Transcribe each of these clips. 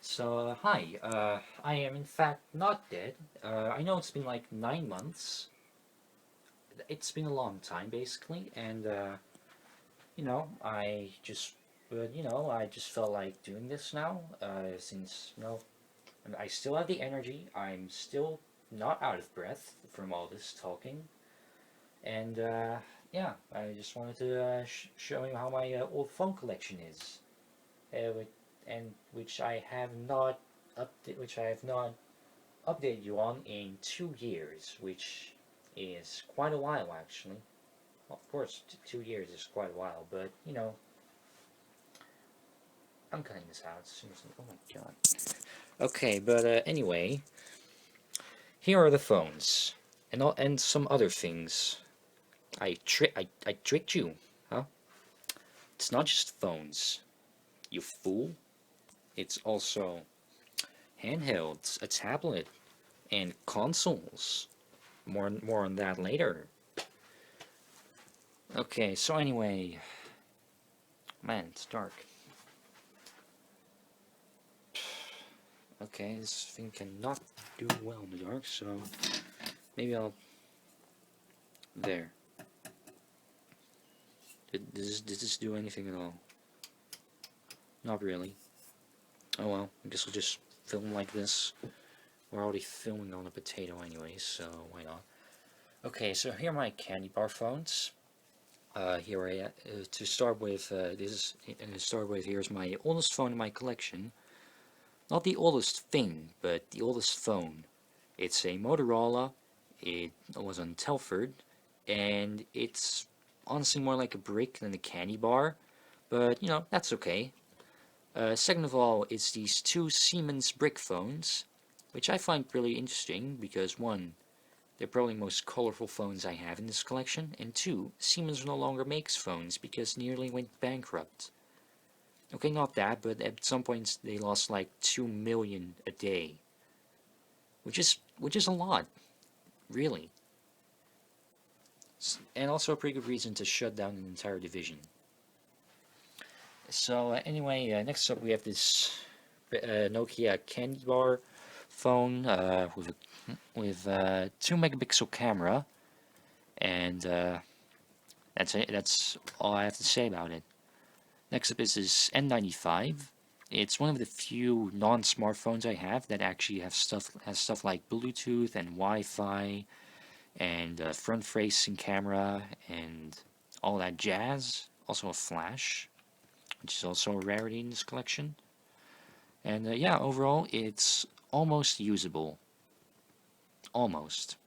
Hi, I am in fact not dead. I know it's been like 9 months. It's been a long time, basically, and I just felt like doing this now. Since I still have the energy. I'm still not out of breath from all this talking, and yeah, I just wanted to show you how my old phone collection is, with, and which I have not which I have not update you on in 2 years, which is quite a while actually. Of course, 2 years is quite a while, but I'm cutting this out. Seriously, oh my god. Okay, but anyway, here are the phones, and some other things. I tricked you, huh? It's not just phones, you fool. It's also handhelds, a tablet, and consoles. More on that later. Okay, so anyway, man, it's dark. Okay, this thing cannot do well in the dark, so maybe I'll... There. Did this do anything at all? Not really. Oh well, I guess we'll just film like this. We're already filming on a potato anyway, so why not? Okay, so here are my candy bar phones. To start with, here's my oldest phone in my collection. Not the oldest thing, but the oldest phone. It's a Motorola. It was on Telford, and it's honestly more like a brick than a candy bar, but that's okay. Second of all, it's these two Siemens brick phones, which I find really interesting because one, they're probably the most colorful phones I have in this collection, and two, Siemens no longer makes phones because nearly went bankrupt. Okay, not that, but at some points they lost like 2 million a day, which is a lot, really, and also a pretty good reason to shut down an entire division. So anyway, next up we have this Nokia candy bar phone with 2 megapixel camera, and that's it. That's all I have to say about it. Next up is this N95. It's one of the few non-smartphones I have that actually has stuff like Bluetooth and Wi-Fi and front-facing camera and all that jazz. Also a flash, which is also a rarity in this collection. And yeah, overall, it's almost usable. Almost.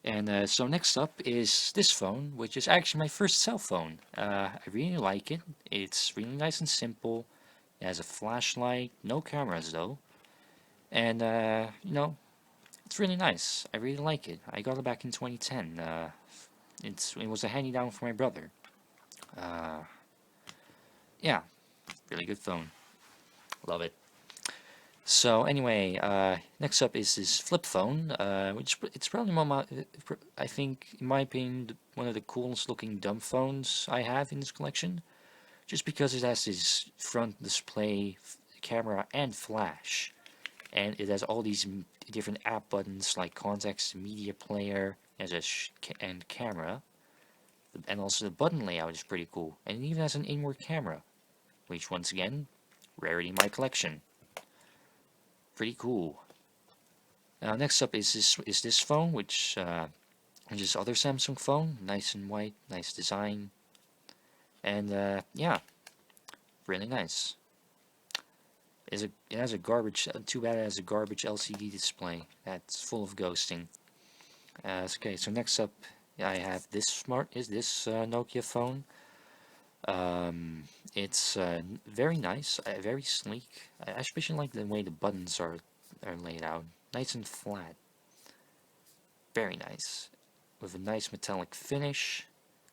And so next up is this phone, which is actually my first cell phone. I really like it. It's really nice and simple. It has a flashlight, no cameras though. And, it's really nice. I really like it. I got it back in 2010. It was a handy down for my brother. Uh, yeah, really good phone. Love it. So anyway, next up is this flip phone, which it's probably I think, in my opinion, one of the coolest looking dumb phones I have in this collection, just because it has this front display, camera, and flash, and it has all these different app buttons like contacts, media player, as and camera, and also the button layout is pretty cool, and it even has an inward camera, which once again, rarity in my collection. Pretty cool. Next up is this phone, which is other Samsung phone, nice and white, nice design, and yeah, really nice. It has a garbage. Too bad it has a garbage LCD display that's full of ghosting. Okay, so next up, I have this Nokia phone. It's very nice, very sleek. I especially like the way the buttons are laid out, nice and flat. Very nice, with a nice metallic finish,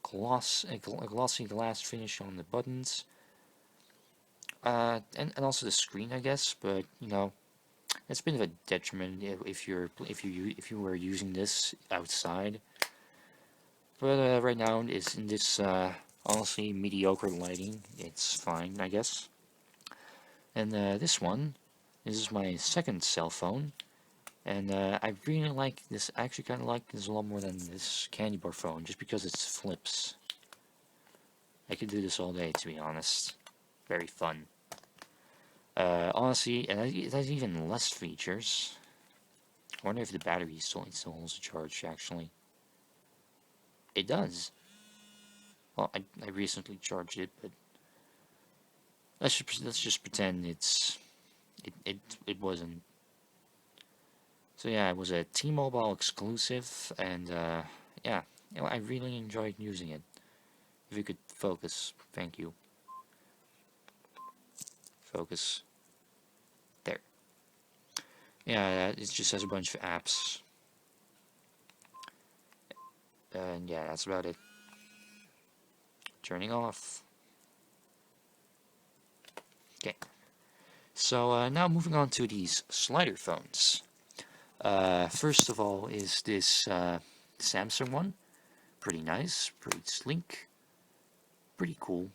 a glossy glass finish on the buttons, and also the screen, I guess. But it's a bit of a detriment if you were using this outside. But right now, it's in this honestly mediocre lighting. It's fine, I guess. And this is my second cell phone. And I really like this. I actually kind of like this a lot more than this candy bar phone, just because it flips. I could do this all day, to be honest. Very fun. Honestly, and it has even less features. I wonder if the battery still holds a charge, actually. It does. Well, I recently charged it, but let's just pretend it wasn't. So yeah, it was a T-Mobile exclusive, and yeah, I really enjoyed using it. If you could focus, thank you. Focus. There. Yeah, it just has a bunch of apps. And yeah, that's about it. Turning off. Okay. So now moving on to these slider phones. First of all is this Samsung one. Pretty nice, pretty sleek, pretty cool.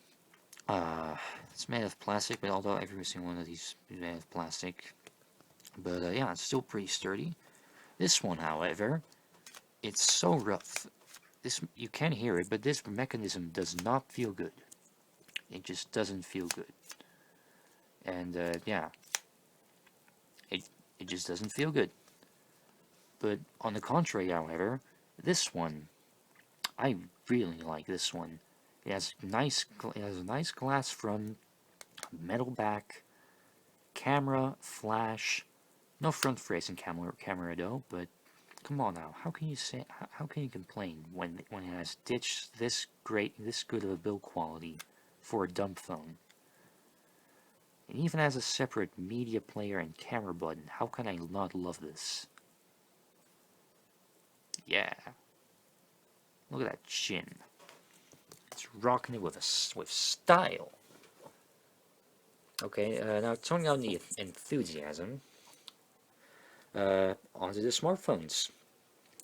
It's made of plastic, but although every single one of these is made of plastic. But yeah, it's still pretty sturdy. This one, however, it's so rough. You can hear it, but this mechanism does not feel good. It just doesn't feel good. And yeah, it just doesn't feel good. But on the contrary, however, this one, I really like this one. It has a nice glass front, metal back, camera, flash, no front-facing camera though. But come on now, how can you complain when it has ditched this good of a build quality for a dumb phone? It even has a separate media player and camera button. How can I not love this? Yeah, look at that chin. It's rocking it with style. Okay, now toning down the enthusiasm. Onto the smartphones.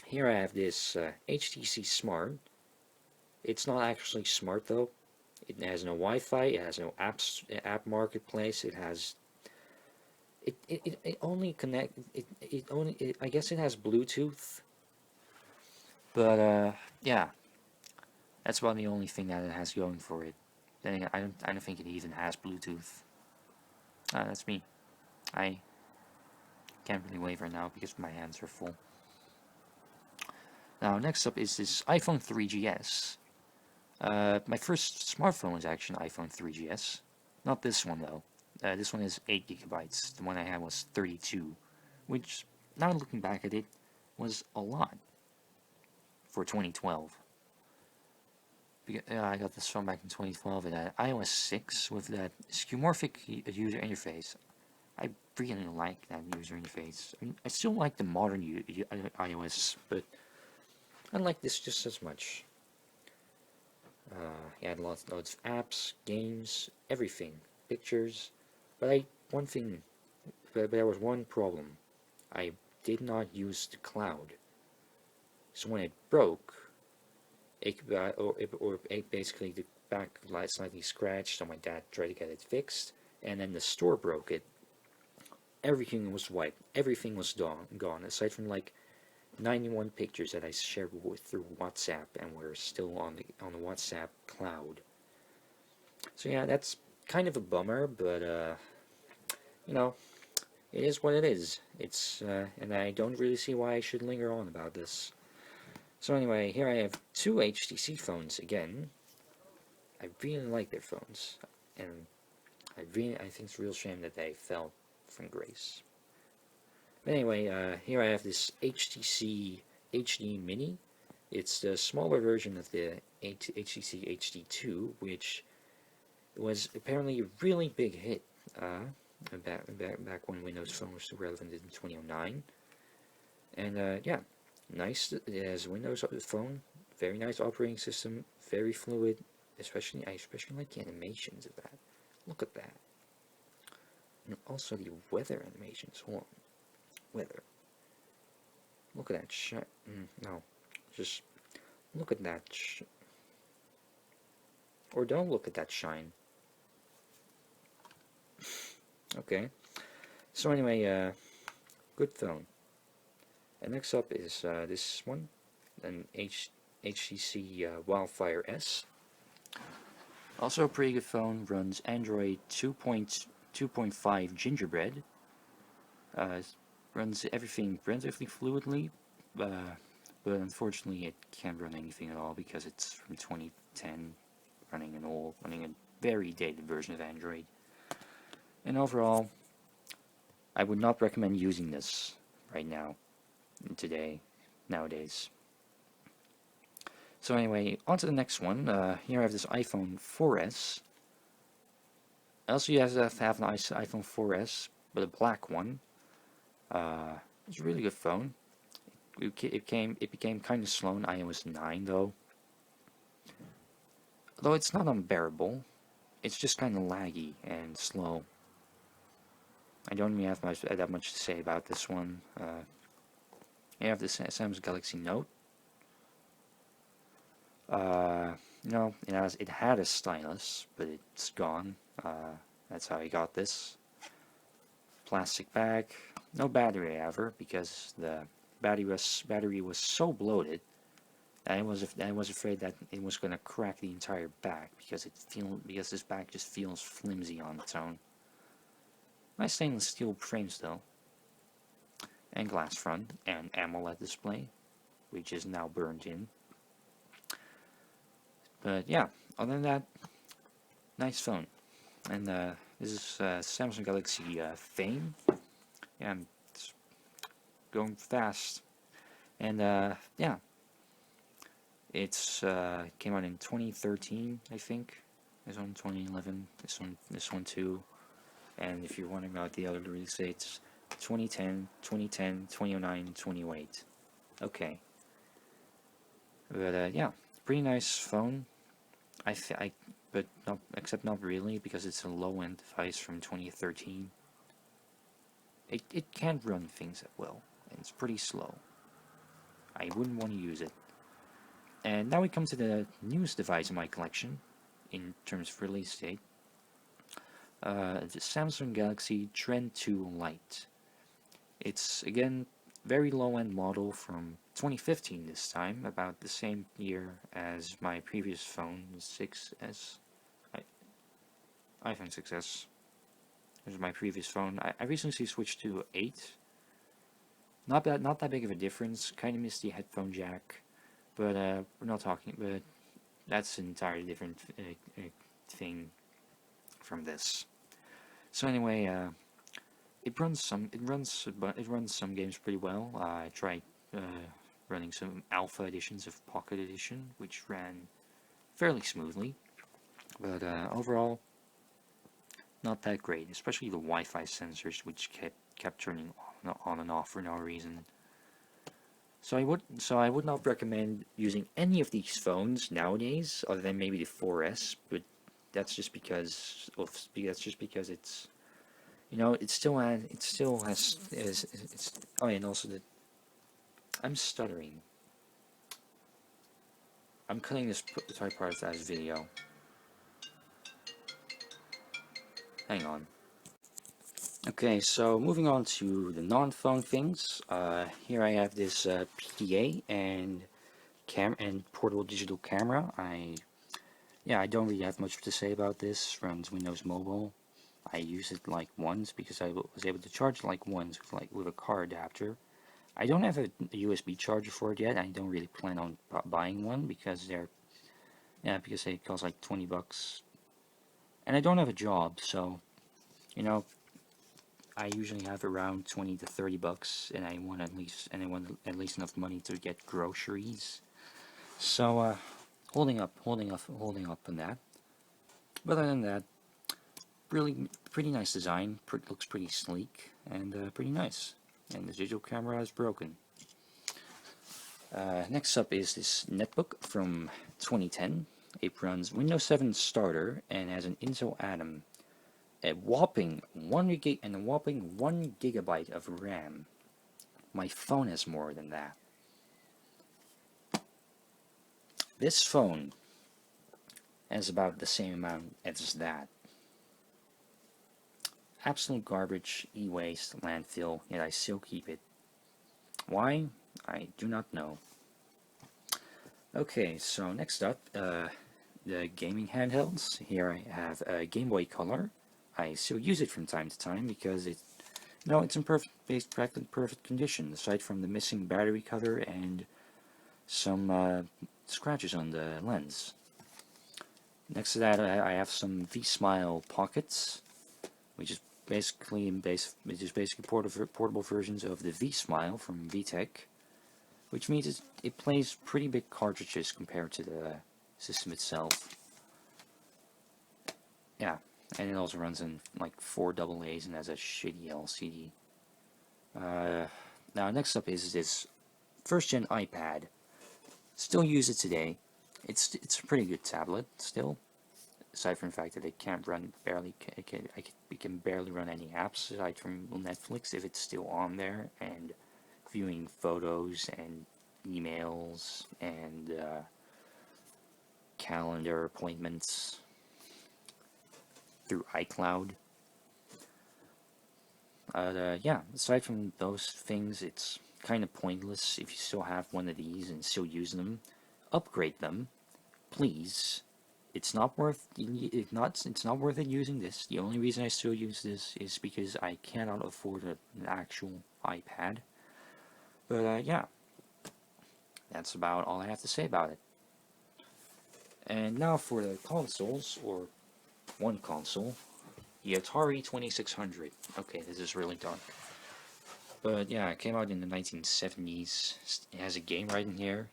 Here I have this HTC Smart. It's not actually smart though. It has no Wi-Fi. It has no app marketplace. It only I guess it has Bluetooth. But yeah, that's about the only thing that it has going for it. Then again, I don't think it even has Bluetooth. That's me. I can't really waver now because my hands are full. Now next up is this iPhone 3GS. My first smartphone was actually an iPhone 3GS. Not this one though. This one is 8 gigabytes. The one I had was 32, which now looking back at it was a lot for 2012. I got this phone back in 2012 and had iOS 6 with that skeuomorphic user interface. I really like that user interface. I mean, I still like the modern iOS, but I like this just as much. It had loads of apps, games, everything, pictures. But there was one problem. I did not use the cloud. So when it broke, it basically the back light slightly scratched. So my dad tried to get it fixed, and then the store broke it. Everything was wiped. Everything was gone, aside from like 91 pictures that I shared through WhatsApp and were still on the WhatsApp cloud. So yeah, that's kind of a bummer, but you know, it is what it is. And I don't really see why I should linger on about this. So anyway, here I have two HTC phones again. I really like their phones, and I think it's a real shame that they fell from grace. But anyway, here I have this HTC Hd Mini. It's the smaller version of the HTC HD2, which was apparently a really big hit back when Windows Phone was relevant in 2009. And yeah, nice. It has a Windows Phone, very nice operating system, very fluid. I especially like the animations of that. Look at that. And also the weather animations. Hold on. Weather. Look at that shine. No. Just look at that. Or don't look at that shine. Okay. So anyway, good phone. And next up is this one, an HTC Wildfire S. Also a pretty good phone. Runs Android 2.2.5 Gingerbread. Uh, runs everything relatively fluidly, uh, but unfortunately it can't run anything at all because it's from 2010, running a very dated version of Android. And overall, I would not recommend using this right now, nowadays. So anyway, on to the next one. Here I have this iPhone 4S. Also, you have to have an iPhone 4S, but a black one. It's a really good phone. It became kind of slow in iOS 9 though. Though it's not unbearable, it's just kind of laggy and slow. I don't really have that much to say about this one. You have the Samsung Galaxy Note. Uh, it had a stylus, but it's gone. That's how I got this. Plastic bag. No battery ever, because the battery was so bloated that I was afraid that it was gonna crack the entire bag because this bag just feels flimsy on its own. Nice stainless steel frames though, and glass front, and AMOLED display, which is now burned in. But yeah, other than that, nice phone. And this is Samsung Galaxy Fame. Yeah, it's going fast. And yeah, it's came out in 2013, I think. This one 2011. This one too. And if you're wondering about the other release dates, 2010, 2010, 2009, 2008. Okay. But yeah, pretty nice phone. But not except not really because it's a low-end device from 2013. It can't run things that well, and it's pretty slow. I wouldn't want to use it. And now we come to the newest device in my collection, in terms of release date. The Samsung Galaxy Trend 2 Lite. It's again very low-end model from 2015 this time, about the same year as my previous phone, the 6S, iPhone 6S. This is my previous phone. I recently switched to 8. Not that big of a difference. Kind of missed the headphone jack, but we're not talking. But that's an entirely different thing from this. So anyway, it runs some games pretty well. I tried running some alpha editions of Pocket Edition, which ran fairly smoothly, but overall not that great. Especially the Wi-Fi sensors, which kept turning on and off for no reason. So I would not recommend using any of these phones nowadays, other than maybe the 4S. But that's just because it's it still has it's oh, and also I'm stuttering. I'm cutting this part as video. Hang on. Okay, so moving on to the non-phone things. Here I have this PDA and portable digital camera. I don't really have much to say about this. Runs Windows Mobile. I use it like once because I was able to charge it like once with a car adapter. I don't have a USB charger for it yet. I don't really plan on buying one because because they cost like $20, and I don't have a job, so you know I usually have around 20 to $30, and I want at least enough money to get groceries. So holding up on that. But other than that, really pretty nice design. Looks pretty sleek and pretty nice. And the digital camera is broken. Next up is this netbook from 2010. It runs Windows 7 Starter and has an Intel Atom. A whopping 1 gigabyte of RAM. My phone has more than that. This phone has about the same amount as that. absolute garbage, e-waste, landfill, yet I still keep it. Why? I do not know. Okay, so next up, the gaming handhelds. Here I have a Game Boy Color. I still use it from time to time because it's in practically perfect condition, aside from the missing battery cover and some scratches on the lens. Next to that, I have some V-Smile pockets, which is basically portable versions of the V-Smile from VTech, which means it plays pretty big cartridges compared to the system itself. Yeah, and it also runs in like 4 AA's and has a shitty LCD. Now next up is this first gen iPad. Still use it today. It's a pretty good tablet still, aside from the fact that it can barely run any apps aside from Netflix if it's still on there, and viewing photos and emails and calendar appointments through iCloud. Yeah, aside from those things, it's kind of pointless if you still have one of these and still use them. Upgrade them, please. It's not worth it using this. The only reason I still use this is because I cannot afford an actual iPad. But yeah, that's about all I have to say about it. And now for the consoles, or one console, the Atari 2600. Okay, this is really dark. But yeah, it came out in the 1970s. It has a game right in here,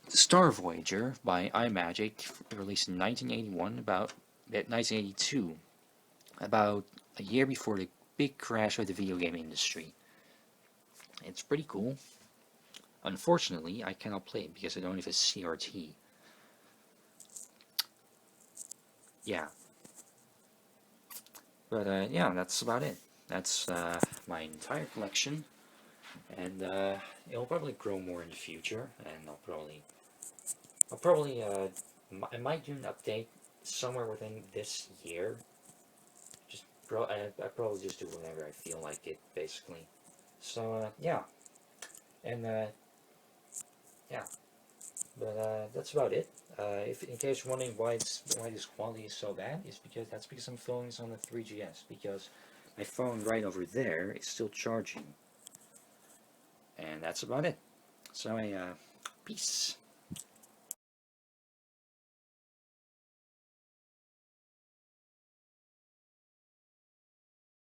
Star Voyager by iMagic, released in 1982, about a year before the big crash of the video game industry. It's pretty cool. Unfortunately, I cannot play it because I don't have a CRT. Yeah. But yeah, that's about it. That's my entire collection, and it'll probably grow more in the future, and I might do an update somewhere within this year. I probably just do whenever I feel like it, basically. So yeah, and yeah, but that's about it. If in case you're wondering why this quality is so bad, that's because I'm filming this on the 3GS, because my phone right over there is still charging, and that's about it. So peace.